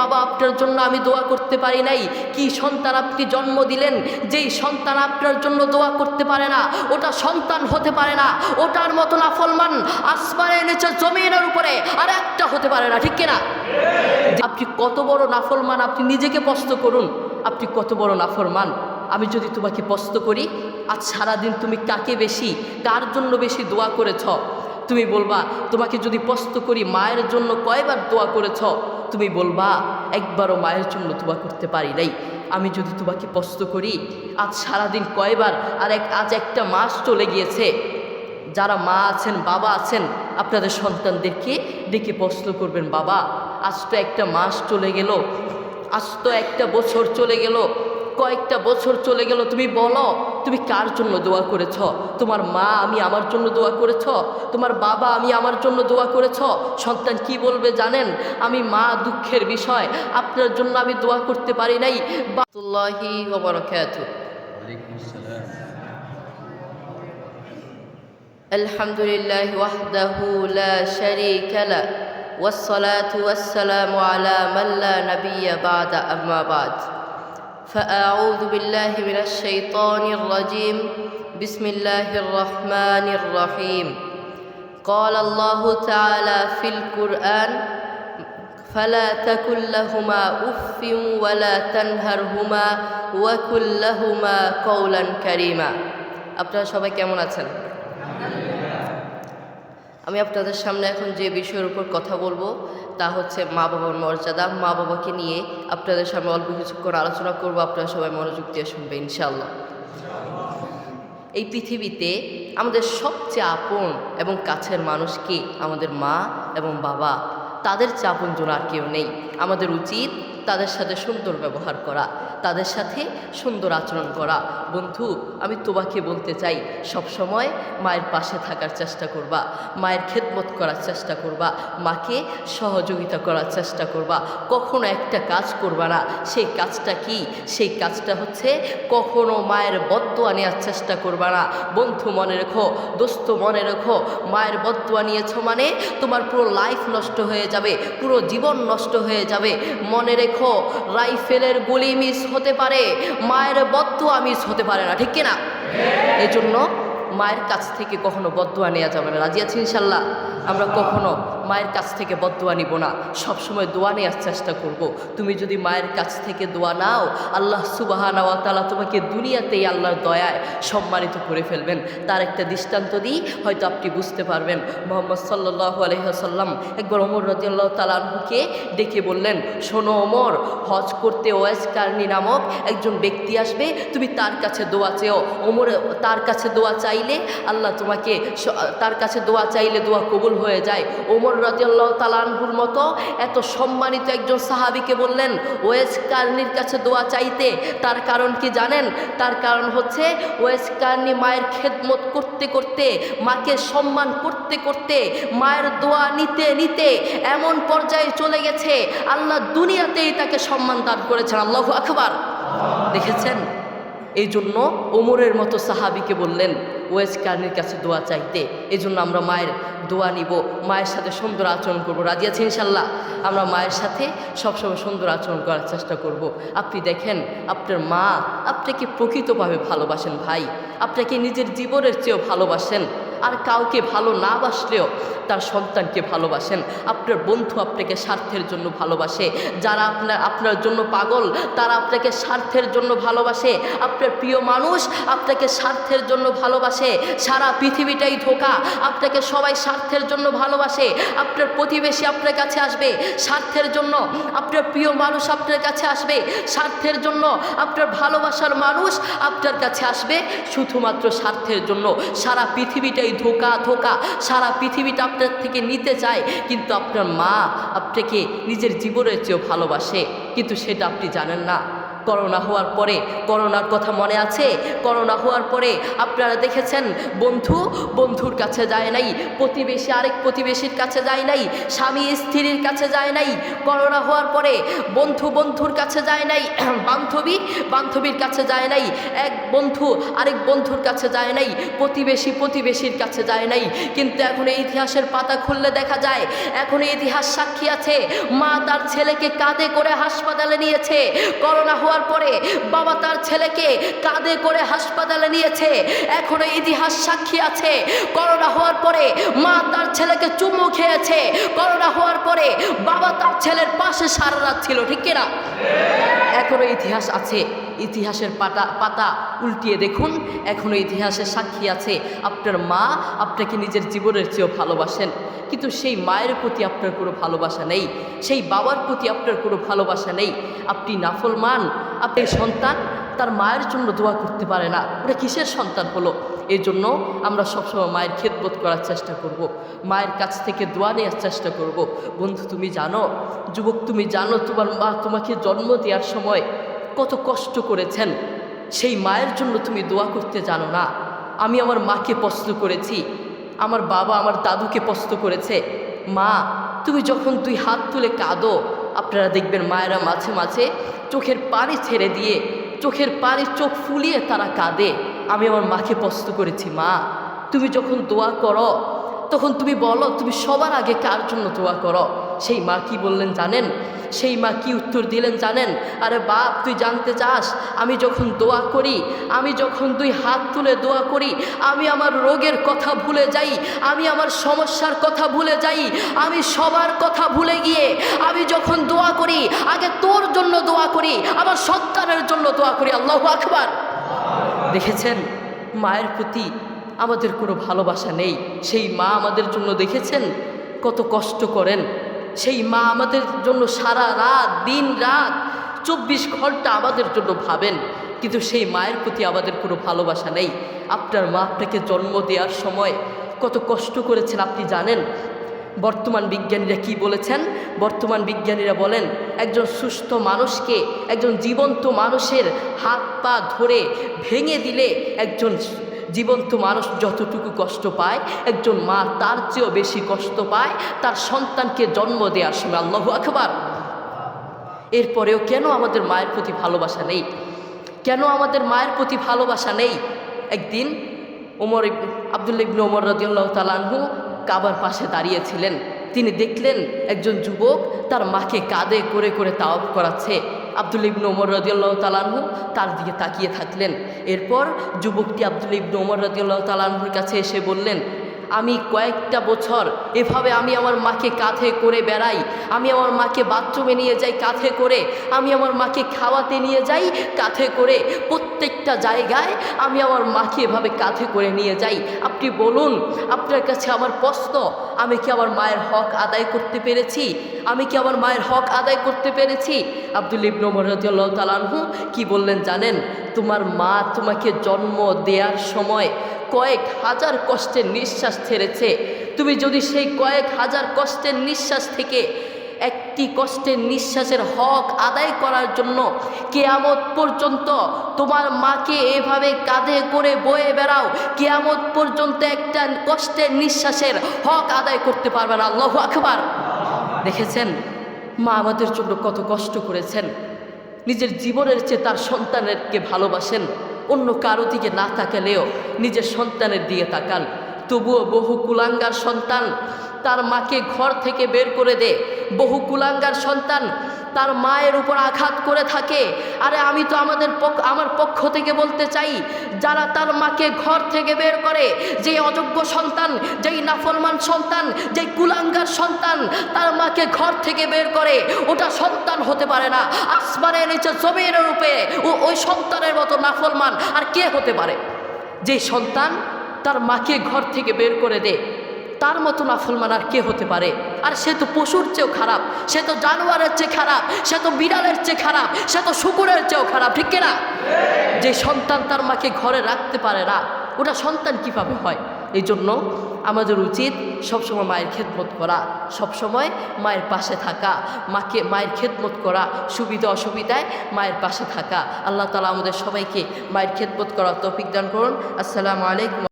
বাবা আপনার জন্য আমি দোয়া করতে পারি নাই। কি সন্তান আপনি জন্ম দিলেন, যেই সন্তান আপনার জন্য দোয়া করতে পারে না ওটা সন্তান হতে পারে না। ওটার মতো নাফরমান আসমানের নিচে জমিনের উপরে আর একটা হতে পারে না, ঠিক কিনা? আপনি কত বড় নাফরমান আপনি নিজেকে প্রশ্ন করুন, আপনি কত বড় নাফরমান। আমি যদি তোমাকে প্রশ্ন করি আজ সারাদিন তুমি কাকে বেশি, কার জন্য বেশি দোয়া করেছ, তুমি বলবা। তোমাকে যদি প্রশ্ন করি মায়ের জন্য কয়বার দোয়া করেছ, তুমি বলবা একবারও মায়ের জন্য দোয়া করতে পারি নাই। আমি যদি তোমাকে প্রশ্ন করি আজ সারাদিন কয়বার, আজ একটা মাস চলে গিয়েছে, যারা মা আছেন বাবা আছেন আপনাদের সন্তানদেরকে ডেকে প্রশ্ন করবেন, বাবা আজ তো একটা মাস চলে গেল, আজ তো একটা বছর চলে গেল, কয়েকটা বছর চলে গেল, তুমি বলো তুমি কার জন্য দোয়া করেছ? তোমার মা আমি আমার জন্য দোয়া করেছ? তোমার বাবা আমি আমার জন্য দোয়া করেছ? সন্তান কি বলবে জানেন? আমি মা দুঃখের বিষয়, আপনার জন্য আমি দোয়া করতে পারি নাই। বারাকাতুল্লাহি ওয়া বারাকাতুহু। ওয়ালাইকুম আসসালাম। আলহামদুলিল্লাহি ওয়াহদাহু লা শারীকা লা ওয়াসসালাতু ওয়াসসালামু আলা মান লা নাবিয়্যা বা'দা আম্মা বা'দ। فأعوذ بالله من الشيطان الرجيم بسم الله الرحمن الرحيم قال الله تعالى في القرآن فلا تكن لهما أف ولا تنهرهما وقل لهما قولا كريما। আপনারা সবাই কেমন আছেন? আমি আপনাদের সামনে এখন যে বিষয়ের উপর কথা বলবো তা হচ্ছে মা বাবার মর্যাদা। মা বাবাকে নিয়ে আপনাদের সামনে অল্প কিছুক্ষণ আলোচনা করব, আপনারা সবাই মনোযোগ দিয়ে শুনবে ইনশাআল্লাহ। এই পৃথিবীতে আমাদের সবচেয়ে আপন এবং কাছের মানুষ কি? আমাদের মা এবং বাবা। তাদের চেয়ে আপনজন আর কেউ নেই। আমাদের উচিত তাদের সাথে সুন্দর ব্যবহার করা, তাদের সাথে সুন্দর আচরণ করা। বন্ধু আমি তোমাকে বলতে চাই সবসময় মায়ের পাশে থাকার চেষ্টা করবা, মায়ের খেদমত করার চেষ্টা করবা, মাকে সহযোগিতা করার চেষ্টা করবা। কখনো একটা কাজ করবা না, সেই কাজটা কি? সেই কাজটা হচ্ছে কখনো মায়ের বদদোয়া নেওয়ার চেষ্টা করবা না। বন্ধু মনে রেখো, দোস্ত মনে রেখো, মায়ের বদদোয়া নিয়েছো মানে তোমার পুরো লাইফ নষ্ট হয়ে যাবে, পুরো জীবন নষ্ট হয়ে যাবে। মনে রেখো রাইফেলের গুলি মিস হতে পারে, মায়ের বদদোয়া মিস হতে পারে না, ঠিক কিনা? এই জন্য মায়ের কাছ থেকে কখনো বদদোয়া নেওয়া যাবে না। রাজি আছি ইনশাল্লাহ? আমরা কখনো মায়ের কাছ থেকে বদদোয়া নিব না, সবসময় দোয়া নেওয়ার চেষ্টা করব। তুমি যদি মায়ের কাছ থেকে দোয়া নাও আল্লাহ সুবহানাহু ওয়া তাআলা তোমাকে দুনিয়াতেই আল্লাহর দয়ায় সম্মানিত করে ফেলবেন। তার একটা দৃষ্টান্ত দিই, হয়তো আপনি বুঝতে পারবেন। মুহাম্মদ সাল্লাল্লাহু আলাইহি ওয়াসাল্লাম একবার ওমর রাদিয়াল্লাহু তাআলা আনহুকে ডেকে বললেন, শোনো ওমর, হজ করতে ওয়াইস কারনী নামক একজন ব্যক্তি আসবে, তুমি তার কাছে দোয়া চেও। ওমর তার কাছে দোয়া চাইলে আল্লাহ তোমাকে, তার কাছে দোয়া চাইলে দোয়া কবুল হয়ে যায়। ওমর রাদিয়াল্লাহু তাআলা আনহুর মতো এত সম্মানিত একজন সাহাবীকে বললেন ওয়েস কারনীর কাছে দোয়া চাইতে। তার কারণ কি জানেন? তার কারণ হচ্ছে ওয়েস কারনী মায়ের খেদমত করতে করতে, মাকে সম্মান করতে করতে, মায়ের দোয়া নিতে নিতে এমন পর্যায়ে চলে গেছে আল্লাহ দুনিয়াতেই তাকে সম্মান দান করেছেন। আল্লাহু আকবার। দেখেছেন? এই জন্য ওমরের মতো সাহাবীকে বললেন ওয়েস কারনীর কাছে দোয়া চাইতে। এই জন্য আমরা মায়ের দোয়া নিব, মায়ের সাথে সুন্দর আচরণ করব। রাজি আছি ইনশাল্লাহ? আমরা মায়ের সাথে সবসময় সুন্দর আচরণ করার চেষ্টা করব। আপনি দেখেন আপনার মা আপনাকে প্রকৃতভাবে ভালোবাসেন ভাই, আপনাকে নিজের জীবনের চেয়েও ভালোবাসেন। আর কাউকে ভালো না বাসলেও তার সন্তানকে ভালোবাসেন। আপনার বন্ধু আপনাকে স্বার্থের জন্য ভালোবাসে, যারা আপনার জন্য পাগল তারা আপনাকে স্বার্থের জন্য ভালোবাসে। আপনার প্রিয় মানুষ আপনাকে স্বার্থের জন্য ভালোবাসে। সারা পৃথিবীটাই ধোঁকা, আপনাকে সবাই স্বার্থের জন্য ভালোবাসে। আপনার প্রতিবেশী আপনার কাছে আসবে স্বার্থের জন্য, আপনার প্রিয় মানুষ আপনার কাছে আসবে স্বার্থের জন্য, আপনার ভালোবাসার মানুষ আপনার কাছে আসবে শুধুমাত্র স্বার্থের জন্য। সারা পৃথিবীটাই ধোঁকা ধোঁকা, সারা পৃথিবীটা আপনার থেকে নিতে চায়, কিন্তু আপনার মা আপনাকে নিজের জীবনের চেয়েও ভালোবাসে, কিন্তু সেটা আপনি জানেন না। করোনা হওয়ার পরে, করোনার কথা মনে আছে? করোনা হওয়ার পরে আপনারা দেখেছেন বন্ধুর কাছে যায় নাই, প্রতিবেশী আরেক প্রতিবেশীর কাছে যায় নাই, স্বামী স্ত্রীর কাছে যায় নাই। করোনা হওয়ার পরে বন্ধুর কাছে যায় নাই, বান্ধবীর কাছে যায় নাই, এক বন্ধু আরেক বন্ধুর কাছে যায় নাই, প্রতিবেশীর কাছে যায় নাই। কিন্তু এখন এই ইতিহাসের পাতা খুললে দেখা যায়, এখন এই ইতিহাস সাক্ষী আছে, মা তার ছেলেকে কাঁধে করে হাসপাতালে নিয়েছে। করোনা হওয়ার পরে বাবা তার ছেলেকে কাঁধে করে হাসপাতালে নিয়েছে। এখনো ইতিহাস সাক্ষী আছে, করোনা হওয়ার পরে মা তার ছেলেকে চুমু খেয়েছে। করোনা হওয়ার পরে বাবা তার ছেলের পাশে সারা রাত ছিল, ঠিক কিনা? এখনো ইতিহাস আছে, ইতিহাসের পাতা উল্টিয়ে দেখুন, এখনো ইতিহাসের সাক্ষী আছে। আপনার মা আপনাকে নিজের জীবনের চেয়েও ভালোবাসেন, কিন্তু সেই মায়ের প্রতি আপনার কোনো ভালোবাসা নেই, সেই বাবার প্রতি আপনার কোনো ভালোবাসা নেই। আপনি নাফরমান, আপনি সন্তান তার মায়ের জন্য দোয়া করতে পারে না, ওটা কিসের সন্তান হলো? এই জন্য আমরা সবসময় মায়ের খেদমত করার চেষ্টা করব, মায়ের কাছ থেকে দোয়া নেওয়ার চেষ্টা করব। বন্ধু তুমি জানো, যুবক তুমি জানো, তোমার মা তোমাকে জন্ম দেওয়ার সময় কত কষ্ট করেছেন, সেই মায়ের জন্য তুমি দোয়া করতে জানো না। আমি আমার মাকে প্রশ্ন করেছি, আমার বাবা আমার দাদুকে প্রশ্ন করেছে, মা তুমি যখন 2 হাত তুলে কাঁদো, আপনারা দেখবেন মায়েরা মাঝে মাঝে চোখের পানি ছেড়ে দিয়ে, চোখের পানি চোখ ফুলিয়ে তারা কাঁদে। আমি আমার মাকে প্রশ্ন করেছি, মা তুমি যখন দোয়া করো তখন তুমি বলো তুমি সবার আগে কার জন্য দোয়া করো? সেই মা কি বললেন জানেন? সেই মা কি উত্তর দিলেন জানেন? আরে বাপ তুই জানতে চাস, আমি যখন দোয়া করি, আমি যখন 2 হাত তুলে দোয়া করি, আমি আমার রোগের কথা ভুলে যাই, আমি আমার সমস্যার কথা ভুলে যাই, আমি সবার কথা ভুলে গিয়ে আমি যখন দোয়া করি আগে তোর জন্য দোয়া করি, আমার সন্তানের জন্য দোয়া করি। আল্লাহু আকবার। দেখেছেন মায়ের প্রতি আমাদের কোনো ভালোবাসা নেই। সেই মা আমাদের জন্য দেখেছেন কত কষ্ট করেন, সেই মা আমাদের জন্য সারা রাত দিন রাত 24 ঘন্টা আমাদের জন্য ভাবেন, কিন্তু সেই মায়ের প্রতি আমাদের কোনো ভালোবাসা নেই। আপনার মা আপনাকে জন্ম দেওয়ার সময় কত কষ্ট করেছেন আপনি জানেন? বর্তমান বিজ্ঞানীরা কি বলেছেন? বর্তমান বিজ্ঞানীরা বলেন একজন সুস্থ মানুষকে, একজন জীবন্ত মানুষের হাত পা ধরে ভেঙে দিলে একজন জীবন্ত মানুষ যতটুকু কষ্ট পায়, একজন মা তার চেয়েও বেশি কষ্ট পায় তার সন্তানকে জন্ম দেওয়ার সময়। আল্লাহু আকবার। এরপরেও কেন আমাদের মায়ের প্রতি ভালোবাসা নেই? কেন আমাদের মায়ের প্রতি ভালোবাসা নেই? একদিন আব্দুল্লাহ ইবনে ওমর রাদিয়াল্লাহু তাআলা আনহু কাবার পাশে দাঁড়িয়েছিলেন। তিনি দেখলেন একজন যুবক তার মাকে কাঁধে করে করে তাওয়াফ করাচ্ছে। আব্দুল্লাহ ইবনে ওমর রাদিয়াল্লাহু তাআলা আনহু তার দিকে তাকিয়ে থাকলেন। এরপর যুবকটি আব্দুল্লাহ ইবনে ওমর রাদিয়াল্লাহু তাআলা আনহুর কাছে এসে বললেন, আমি কয়েকটা বছর এভাবে আমি আমার মাকে কাঁধে করে বেড়াই, আমি আমার মাকে বাথরুমে নিয়ে যাই কাঁধে করে, আমি আমার মাকে খাওয়াতে নিয়ে যাই কাঁধে করে, প্রত্যেকটা জায়গায় আমি আমার মাকে এভাবে কাঁধে করে নিয়ে যাই। আপনি বলুন, আপনার কাছে আমার প্রশ্ন, আমি কি আমার মায়ের হক আদায় করতে পেরেছি? আমি কি আমার মায়ের হক আদায় করতে পেরেছি? আব্দুল্লাহ ইবনে ওমর রাদিয়াল্লাহু তাআলা আনহু কি বললেন জানেন? তোমার মা তোমাকে জন্ম দেওয়ার সময় কয়েক হাজার কষ্টের নিঃশ্বাস ছেড়েছে। তুমি যদি সেই কয়েক হাজার কষ্টের নিঃশ্বাস থেকে একটি কষ্টের নিঃশ্বাসের হক আদায় করার জন্য কিয়ামত পর্যন্ত তোমার মাকে এভাবে কাঁধে করে বয়ে বেড়াও, কিয়ামত পর্যন্ত একটা কষ্টের নিঃশ্বাসের হক আদায় করতে পারবে না। আল্লাহু আকবার। দেখেছেন মা আমাদের জন্য কত কষ্ট করেছেন, নিজের জীবনের চেয়ে তার সন্তানেরকে ভালোবাসেন। অন্য কারো দিকে না তাকালেও নিজের সন্তানের দিকে তাকান। তবুও বহু কুলাঙ্গার সন্তান তার মাকে ঘর থেকে বের করে দেয়, বহু কুলাঙ্গার সন্তান তার মায়ের উপর আঘাত করে থাকে। আরে আমি তো আমার পক্ষ থেকে বলতে চাই, যারা তার মাকে ঘর থেকে বের করে, যেই অযোগ্য সন্তান, যেই নাফরমান সন্তান, যেই কুলাঙ্গার সন্তান তার মাকে ঘর থেকে বের করে, ওটা সন্তান হতে পারে না। আসমানের নিচে জমিনের রূপে ওই সন্তানের মতো নাফরমান আর কে হতে পারে? যেই সন্তান তার মাকে ঘর থেকে বের করে দেয়, তার মতো নাফরমান আর কে হতে পারে? আর সে তো পশুর চেয়েও খারাপ, সে তো জানোয়ারের চেয়ে খারাপ, সে তো বিড়ালের চেয়ে খারাপ, সে তো শুকুরের চেয়েও খারাপ, ঠিক কিনা? যে সন্তান তার মাকে ঘরে রাখতে পারে না, ওটা সন্তান কিভাবে হয়? এই জন্য আমাদের উচিত সবসময় মায়ের খেদমত করা, সবসময় মায়ের পাশে থাকা, মায়ের খেদমত করা, সুবিধা অসুবিধায় মায়ের পাশে থাকা। আল্লাহ তাআলা আমাদের সবাইকে মায়ের খেদমত করার তৌফিক দান করুন। আসসালামু আলাইকুম।